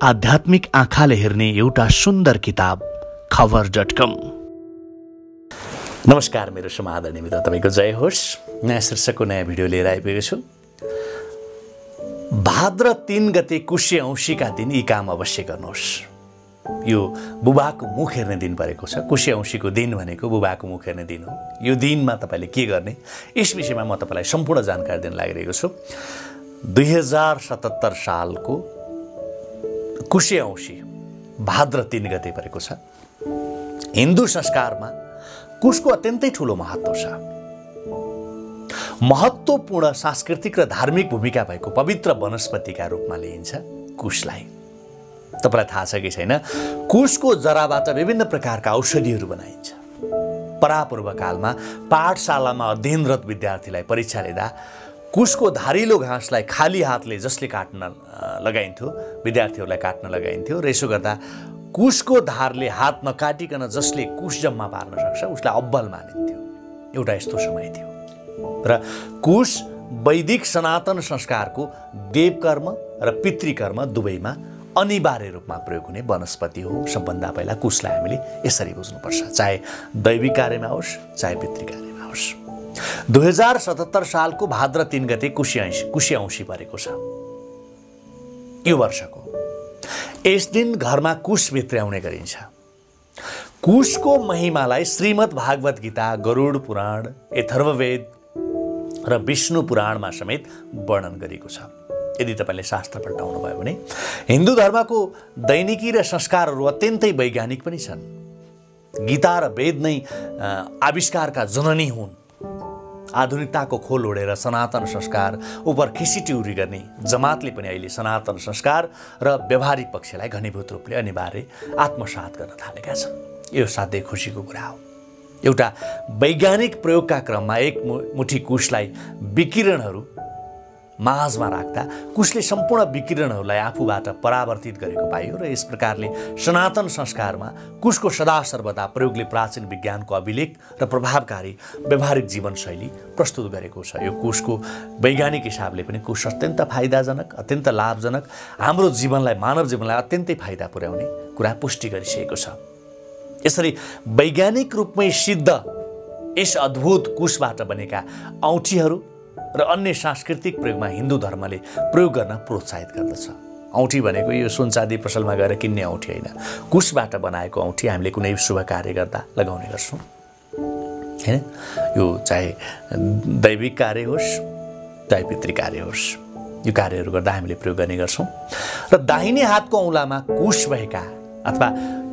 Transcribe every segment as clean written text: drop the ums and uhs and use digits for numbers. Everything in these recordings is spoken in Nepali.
आध्यात्मिक आँखाले हेर्ने एउटा सुन्दर किताब खबर.com। नमस्कार, मेरो समाधानी मित्र तपाईको जय होस्। नयाँ शीर्षकको नयाँ भिडियो लिएर आइपुगेको छु। भाद्र 3 गते कुशे औँसीका दिन यी काम अवश्य गर्नुहोस्। यो बुबाको मुख हेर्ने दिन परेको छ। कुशे औँसीको दिन भनेको बुबाको मुख हेर्ने दिन हो। यो दिनमा तपाईले के गर्ने, यस विषयमा म तपाईलाई सम्पूर्ण जानकारी दिन लागिरहेको छु। 2077 सालको कुशे औँसी भाद्र 3 गते परेको छ। हिन्दू संस्कारमा कुशको अत्यन्तै ठूलो महत्व छ। महत्वपूर्ण सांस्कृतिक र धार्मिक भूमिका भएको पवित्र वनस्पतिका रूपमा लिइन्छ कुशलाई। तपाईलाई थाहा छ कि छैन, कुशको जराबाट विभिन्न प्रकारका औषधिहरू बनाइन्छ। परापूर्व कालमा पाठशालामा अध्ययनरत विद्यार्थीलाई परीक्षा लिँदा कुशको धारिलो घाँसलाई खाली हातले जसले काट्न लगाइन्थ्यो, विद्यार्थीहरूलाई काट्न लगाइन्थ्यो र यसो गर्दा कुशको धारले हात नकाटिकन जसले कुश जम्मा पार्न सक्छ उसलाई अब्बल मानिन्थ्यो। एउटा यस्तो समय थियो र कुश वैदिक सनातन संस्कारको देवकर्म र पितृकर्म दुवैमा अनिवार्य रूपमा प्रयोग हुने वनस्पति हो। सबभन्दा पहिला कुशलाई हामीले यसरी बुझ्नुपर्छ, चाहे दैविक कार्यमा होस् चाहे पितृ कार्यमा होस्। 2077 सालको भाद्र 3 गते कुशे औँसी परेको छ यो वर्षको। यस दिन घरमा कुश भित्र्याउने गरिन्छ। कुशको महिमालाई श्रीमद् भागवत गीता, गरुड पुराण, अथर्ववेद र विष्णु पुराणमा समेत वर्णन गरिएको छ। यदि तपाईले शास्त्र पल्टाउनु भयो भने हिन्दू धर्मको दैनिकी र संस्कारहरू अत्यन्तै वैज्ञानिक पनि छन्। गीता र वेद नै आविष्कारका जननी हुन्। आधुनिकताको खोल ओढेर सनातन संस्कार उपर खिसिटिउरी गर्ने जमातले पनि अहिले सनातन संस्कार र व्यवहारिक पक्षलाई घनीभूत रूपले अनिवार्य आत्मसात गर्न थालेका छन्। यो साध्यै खुसीको कुरा हो। एउटा वैज्ञानिक प्रयोगका क्रममा एक मुठी कुशलाई विकिरणहरू माझमा राख्दा कुशले सम्पूर्ण विकिरणहरूलाई आफूबाट परावर्तित गरेको पाइयो र यस प्रकारले सनातन संस्कारमा कुशको सदा सर्वदा प्रयोगले प्राचीन विज्ञानको अभिलेख र प्रभावकारी व्यवहारिक जीवनशैली प्रस्तुत गरेको छ। यो कुशको वैज्ञानिक हिसाबले पनि कुश अत्यन्त फाइदाजनक, अत्यन्त लाभजनक, हाम्रो जीवनलाई, मानव जीवनलाई अत्यन्तै फाइदा पुर्याउने कुरा पुष्टि गरिसकेको छ। यसरी वैज्ञानिक रूपमै सिद्ध यस अद्भुत कुशबाट बनेका औँठीहरू र अन्य सांस्कृतिक प्रयोगमा हिन्दू धर्मले प्रयोग गर्न प्रोत्साहित गर्दछ। औँठी भनेको यो सुन चाँदी पसलमा गएर किन्ने औँठी होइन, कुशबाट बनाएको औँठी हामीले कुनै शुभ कार्य गर्दा लगाउने गर्छौँ, हैन? यो चाहे दैविक कार्य होस् चाहे पितृ कार्य होस्, यो कार्यहरू गर्दा हामीले प्रयोग गर्ने गर्छौँ। र दाहिने हातको औँलामा कुश भएका अथवा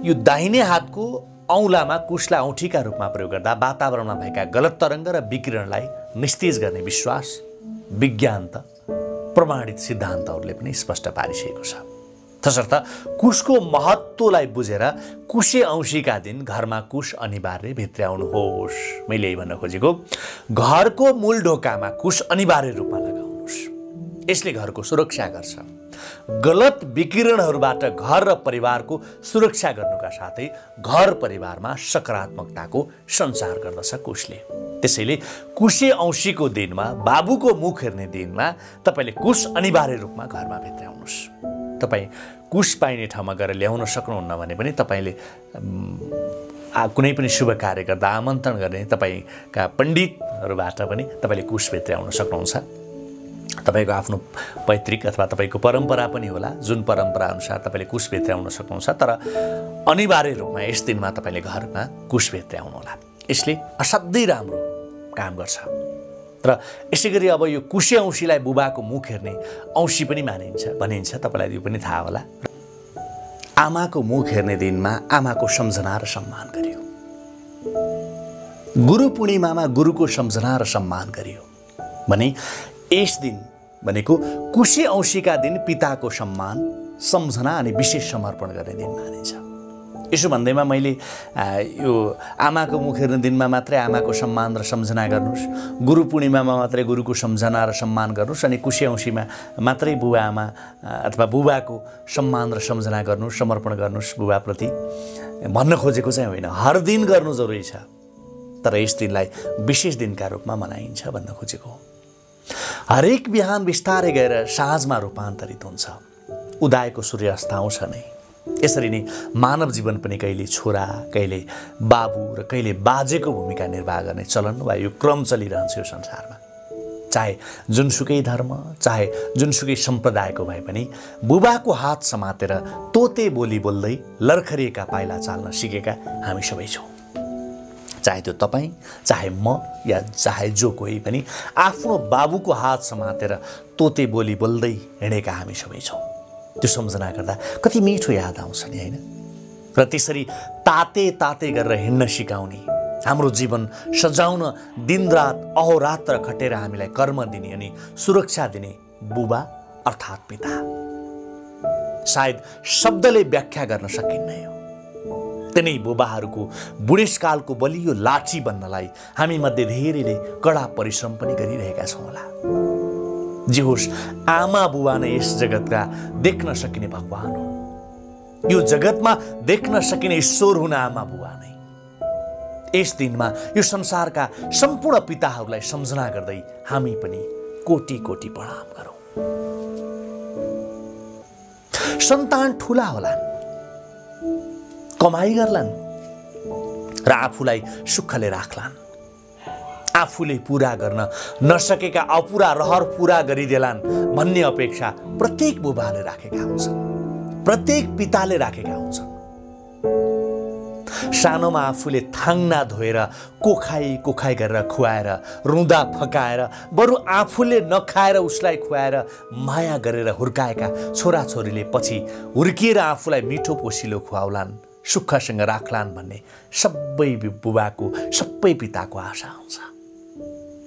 यो दाहिने हातको औँलामा कुशलाई औँठीका रूपमा प्रयोग गर्दा वातावरणमा भएका गलत तरङ्ग र विकिरणलाई निस्तेज गर्ने विश्वास विज्ञान त प्रमाणित सिद्धान्तहरूले पनि स्पष्ट पारिसकेको छ। तसर्थ कुशको महत्त्वलाई बुझेर कुशे औँसीका दिन घरमा कुश अनिवार्य भित्र्याउनुहोस्। मैले यही भन्न खोजेको, घरको मूल ढोकामा कुश अनिवार्य रूपमा लगाउनुहोस्। यसले घरको सुरक्षा गर्छ। गलत विकिरणहरूबाट घर र परिवारको सुरक्षा गर्नुका साथै घर परिवारमा सकारात्मकताको सञ्चार गर्दछ कुशले। त्यसैले कुशे औँसीको दिनमा, बाबुको मुख हेर्ने दिनमा तपाईले कुश अनिवार्य रूपमा घरमा भित्र्याउनुहोस्। तपाईँ कुश पाइने ठाउँमा गएर ल्याउन सक्नुहुन्न भने पनि तपाईले कुनै पनि शुभ कार्य गर्दा आमन्त्रण गर्ने तपाईका पण्डितहरूबाट पनि तपाईले कुश भित्र्याउन सक्नुहुन्छ। तपाईको आफ्नो पैतृक अथवा तपाईको परम्परा पनि होला, जुन परम्परा अनुसार तपाईले कुश भित्र्याउन सक्नुहुन्छ, तर अनिवार्य रूपमा यस दिनमा तपाईले घरमा कुश भित्र्याउनु होला। यसले असाध्यै राम्रो काम गर्छ। र यसै गरी अब यो कुशे औँसीलाई बुबाको मुख हेर्ने औँसी पनि भनिन्छ। तपाईलाई यो पनि थाहा होला। आमाको मुख हेर्ने दिनमा आमाको सम्झना र सम्मान गरियो। गुरु पूर्णिमामा गुरुको सम्झना र सम्मान गरियो भने यस दिन भनेको कुशे औँसीका दिन पिताको सम्मान, सम्झना अनि विशेष समर्पण गर्ने दिन मानिन्छ। यसो भन्दैमा मैले यो आमाको मुख हेर्ने दिनमा मात्रै आमाको सम्मान र सम्झना गर्नुहोस्, गुरु पूर्णिमामा मात्रै गुरुको सम्झना र सम्मान गर्नुहोस्, अनि कुशे औँसीमा मात्रै बुबा आमा अथवा बुबाको सम्मान र सम्झना गर्नुहोस्, समर्पण गर्नुहोस् बुबाप्रति भन्न खोजेको चाहिँ होइन। हर दिन गर्नु जरुरी छ, तर यस दिनलाई विशेष दिनका रूपमा मनाइन्छ भन्न खोजेको हो। हरेक बिहान बिस्तारै गएर साँझमा रूपान्तरित हुन्छ। उदाएको सूर्य अस्ताउँछ नै। यसरी नै मानव जीवन पनि कहिले छोरा, कहिले बाबु र कहिले बाजेको भूमिका निर्वाह गर्ने चलन वा यो क्रम चलिरहन्छ यो संसारमा। चाहे जुनसुकै धर्म, चाहे जुनसुकै सम्प्रदायको भए पनि बुबाको हात समातेर तोते बोली बोल्दै लर्खरिएका पाइला चाल्न सिकेका हामी सबै छौँ। चाहे त्यो तपाईँ, चाहे म या चाहे जो कोही पनि आफ्नो बाबुको हात समातेर तोते बोली बोल्दै हिँडेका हामी सबै छौँ। त्यो सम्झना गर्दा कति मिठो याद आउँछ नि, होइन? र त्यसरी ताते ताते गरेर हिँड्न सिकाउने, हाम्रो जीवन सजाउन दिनरात अहोरात्र खटेर हामीलाई कर्म दिने अनि सुरक्षा दिने बुबा अर्थात् पिता सायद शब्दले व्याख्या गर्न सकिन्न यो। तिनै बुबाहरूको बुढेसकालको बलियो लाठी बन्नलाई हामी मध्ये धेरैले कडा परिश्रम पनि गरिरहेका छौँ होला। जे होस्, आमा बुबा नै यस जगतका देख्न सकिने भगवान हुन्। यो जगतमा देख्न सकिने ईश्वर हुन् आमा बुबा नै। यस दिनमा यो संसारका सम्पूर्ण पिताहरूलाई सम्झना गर्दै हामी पनि कोटी कोटी प्रणाम गरौँ। सन्तान ठुला होलान्, कमाई गर्लान् र आफूलाई सुखले राख्लान्। आफूले पूरा गर्न नसकेका अपुरा रहर पूरा गरिदेलान् भन्ने अपेक्षा प्रत्येक बुबाले राखेका हुन्छन्, प्रत्येक पिताले राखेका हुन्छन्। सानोमा आफूले थाङ्ना धोएर कोखाई कोखाई गरेर खुवाएर रुँदा फकाएर बरु आफूले नखाएर उसलाई खुवाएर माया गरेर हुर्काएका छोराछोरीले पछि हुर्किएर आफूलाई मिठो पोसिलो खुवाउलान्, सुखसँग राख्लान् भन्ने सबै बुबाको, सबै पिताको आशा हुन्छ।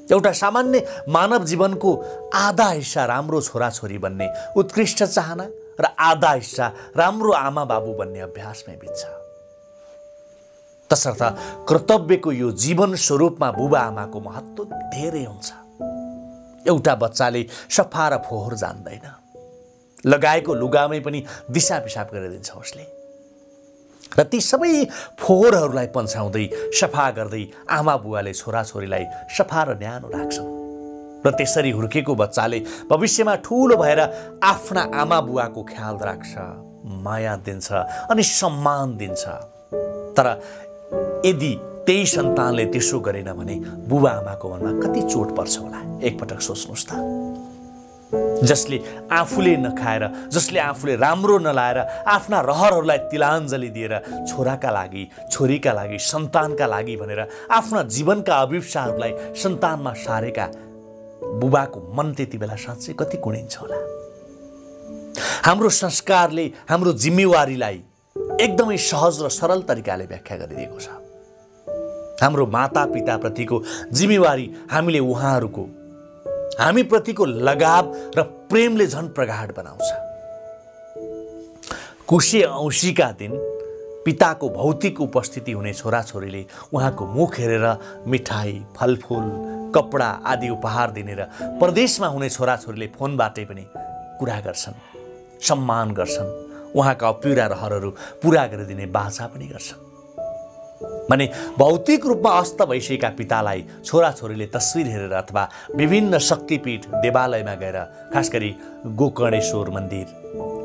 एउटा सामान्य मानव जीवनको आधा हिस्सा राम्रो छोराछोरी बन्ने उत्कृष्ट चाहना र आधा हिस्सा राम्रो आमा बाबु बन्ने अभ्यासमै बित्छ। तसर्थ कर्तव्यको यो जीवन स्वरूपमा बुबा आमाको महत्त्व धेरै हुन्छ। एउटा बच्चाले सफा र फोहोर जान्दैन, लगाएको लुगामै पनि दिशा पिसाब गरिदिन्छ उसले, र ती सबै फोहोरहरूलाई पन्छाउँदै सफा गर्दै आमा बुवाले छोराछोरीलाई सफा र न्यानो राख्छन्। र त्यसरी हुर्केको बच्चाले भविष्यमा ठुलो भएर आफ्ना आमा बुवाको ख्याल राख्छ, माया दिन्छ अनि सम्मान दिन्छ। तर यदि त्यही सन्तानले त्यसो गरेन भने बुबा आमाको मनमा कति चोट पर्छ होला, एकपटक सोच्नुहोस् त। जसले आफूले नखाएर, जसले आफूले राम्रो नलाएर आफ्ना रहरहरूलाई तिलाञ्जली दिएर छोराका लागि, छोरीका लागि, सन्तानका लागि भनेर आफ्ना जीवनका अभिप्साहरूलाई सन्तानमा सारेका बुबाको मन त्यति बेला साँच्चै कति कुणिन्छ होला। हाम्रो संस्कारले हाम्रो जिम्मेवारीलाई एकदमै सहज र सरल तरिकाले व्याख्या गरिदिएको छ। हाम्रो माता पिताप्रतिको जिम्मेवारी हामीले उहाँहरूको, हामी प्रतिको लगाव र प्रेमले झन् प्रगाढ बनाउँछ। कुशे औँसीका दिन पिताको भौतिक उपस्थिति हुने छोराछोरीले उहाँको मुख हेरेर मिठाई, फलफुल, कपडा आदि उपहार दिने र परदेशमा हुने छोराछोरीले फोनबाटै पनि कुरा गर्छन्, सम्मान गर्छन्, उहाँका अपुरा रहरहरू पुरा गरिदिने बाचा पनि गर्छन्। भने भौतिक रूपमा अस्त भइसकेका पितालाई छोराछोरीले तस्विर हेरेर अथवा विभिन्न शक्तिपीठ देवालयमा गएर, खास गरी गोकर्णेश्वर मन्दिर,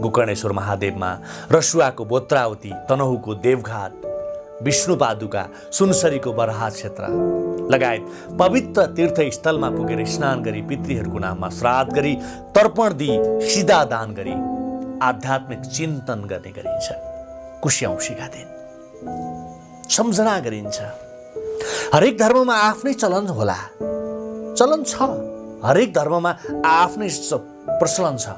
गोकर्णेश्वर महादेवमा, रसुवाको बोत्रावती, तनहुको देवघाट, विष्णुपादुका, सुनसरीको बरहा क्षेत्र लगायत पवित्र तीर्थस्थलमा पुगेर स्नान गरी पितृहरूको नाममा श्राद्ध गरी तर्पण दिई सिधा दान गरी आध्यात्मिक चिन्तन गर्ने गरिन्छ। कुशे औँसीका दिन सम्झना गरिन्छ। हरेक धर्ममा आफ्नै चलन होला, चलन छ, हरेक धर्ममा आफ्नै प्रचलन छ।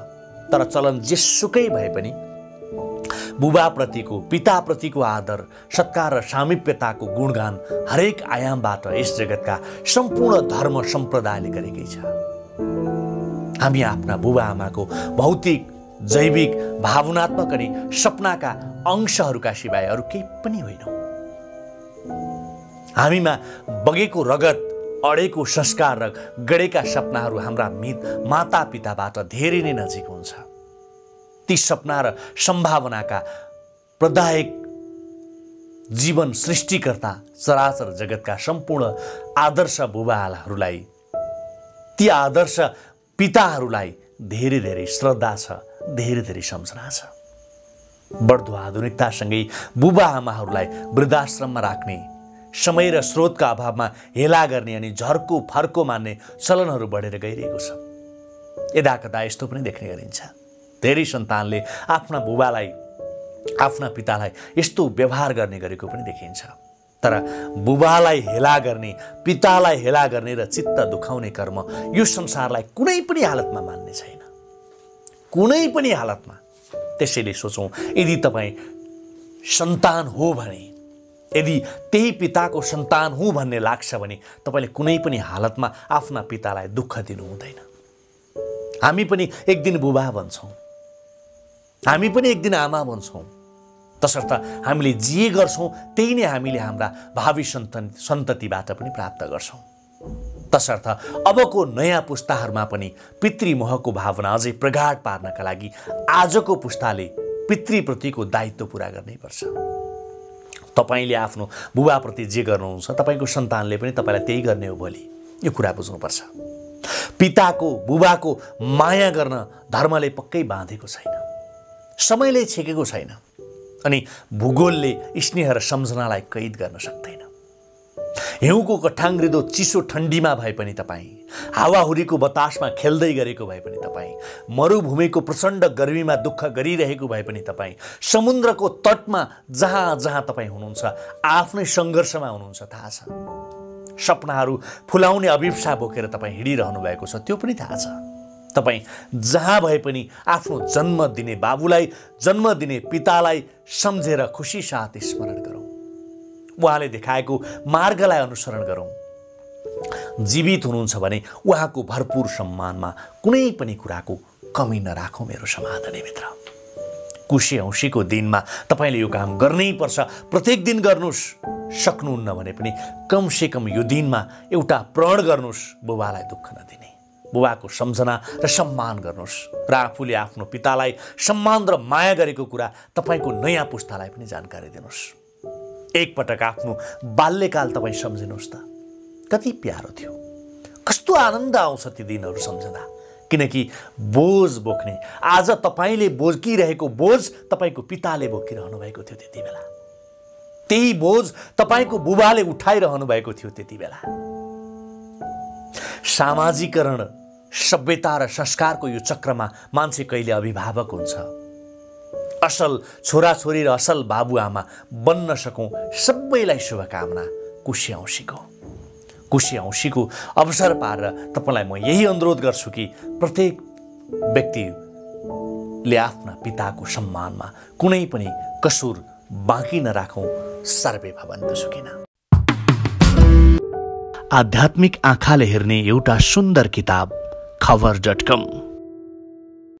तर चलन जेसुकै भए पनि बुबाप्रतिको, पिताप्रतिको आदर, सत्कार र सामिप्यताको गुणगान हरेक आयामबाट यस जगतका सम्पूर्ण धर्म सम्प्रदायले गरेकै छ। हामी आफ्ना बुबा आमाको भौतिक, जैविक, भावनात्मक अनि सपनाका अंशहरूका सिवाय अरू केही पनि होइनौँ। हामीमा बगेको रगत, अडेको संस्कार र गडेका सपनाहरू हाम्रा माता पिताबाट धेरै नै नजिक हुन्छ। ती सपना र सम्भावनाका प्रदायक जीवन सृष्टिकर्ता चराचर जगतका सम्पूर्ण आदर्श बुबाहरूलाई, ती आदर्श पिताहरूलाई धेरै धेरै श्रद्धा छ, धेरै धेरै सम्झना छ। बढ्दो आधुनिकतासँगै बुबा आमाहरूलाई वृद्धाश्रममा राख्ने, समय र स्रोतका अभावमा हेला गर्ने अनि झर्को फर्को मान्ने चलनहरू बढेर गइरहेको छ। यदाकदा यस्तो पनि देख्ने गरिन्छ, धेरै सन्तानले आफ्ना बुबालाई, आफ्ना पितालाई यस्तो व्यवहार गर्ने गरेको पनि देखिन्छ। तर बुबालाई हेला गर्ने, पितालाई हेला गर्ने र चित्त दुखाउने कर्म यो संसारलाई कुनै पनि हालतमा मान्ने छैन, कुनै पनि हालतमा। त्यसैले सोचौँ, यदि तपाईँ सन्तान हो भने, यदि त्यही पिताको सन्तान हुँ भन्ने लाग्छ भने तपाईँले कुनै पनि हालतमा आफ्ना पितालाई दुःख दिनु हुँदैन। हामी पनि एक दिन बुबा बन्छौँ, हामी पनि एक दिन आमा बन्छौँ। तसर्थ हामीले जे गर्छौँ त्यही नै हामीले हाम्रा भावी सन्ततिबाट पनि प्राप्त गर्छौँ। तसर्थ अबको नयाँ पुस्ताहरूमा पनि पितृमोहको भावना अझै प्रगाढ पार्नका लागि आजको पुस्ताले पितृप्रतिको दायित्व पुरा गर्नैपर्छ। तपाईँले आफ्नो बुबाप्रति जे गर्नुहुन्छ तपाईँको सन्तानले पनि तपाईँलाई त्यही गर्ने हो भोलि, यो कुरा बुझ्नुपर्छ। पिताको बुबाको माया गर्न धर्मले पक्कै बाँधेको छैन, समयले छेकेको छैन, अनि भूगोलले स्नेह र सम्झनालाई कैद गर्न सक्दैन। हिउँको कठाङ्ग्रिदो चिसो ठन्डीमा भए पनि तपाईँ, हावाहुरीको बतासमा खेल्दै गरेको भए पनि तपाईँ, मरुभूमिको प्रचण्ड गर्मीमा दुःख गरिरहेको भए पनि तपाईँ, समुद्रको तटमा जहाँ जहाँ तपाईँ हुनुहुन्छ आफ्नै सङ्घर्षमा हुनुहुन्छ थाहा छ। सपनाहरू फुलाउने अभिप्सा बोकेर तपाईँ हिँडिरहनु भएको छ, त्यो पनि थाहा छ। तपाईँ जहाँ भए पनि आफ्नो जन्म दिने बाबुलाई, जन्म दिने पितालाई सम्झेर खुसी साथ स्मरण गरौँ, उहाँले देखाएको मार्गलाई अनुसरण गरौँ। जीवित हुनुहुन्छ भने उहाँको भरपूर सम्मानमा कुनै पनि कुराको कमी नराखौँ। मेरो समाधान मित्र, कुशे औँसीको दिनमा तपाईँले यो काम गर्नै पर्छ, प्रत्येक दिन गर्नुहोस्। सक्नुहुन्न भने पनि कमसेकम यो दिनमा एउटा प्रण गर्नुहोस्, बुबालाई दुःख नदिने, बुबाको सम्झना र सम्मान गर्नुहोस् र आफूले आफ्नो पितालाई सम्मान र माया गरेको कुरा तपाईँको नयाँ पुस्तालाई पनि जानकारी दिनुहोस्। एकपटक आफ्नो बाल्यकाल तपाईँ सम्झिनुहोस् त, कति प्यारो थियो, कस्तो आनन्द आउँछ ती दिनहरू सम्झँदा। किनकि बोझ बोक्ने, आज तपाईँले बोकिरहेको बोझ तपाईँको पिताले बोकिरहनु भएको थियो त्यति बेला, त्यही बोझ तपाईँको बुबाले उठाइरहनु भएको थियो त्यति बेला। सामाजिकरण, सभ्यता र संस्कारको यो चक्रमा मान्छे कहिले अभिभावक हुन्छ। असल छोराछोरी र असल बाबुआमा बन्न सकौँ, सबैलाई शुभकामना। कुशे औँसीको अवसर पारेर तपाईँलाई म यही अनुरोध गर्छु कि प्रत्येक व्यक्तिले आफ्ना पिताको सम्मानमा कुनै पनि कसुर बाँकी नराखौँ। सर्वे भवन्तु सुखिनः। आध्यात्मिक आँखाले हेर्ने एउटा सुन्दर किताब खबर.com।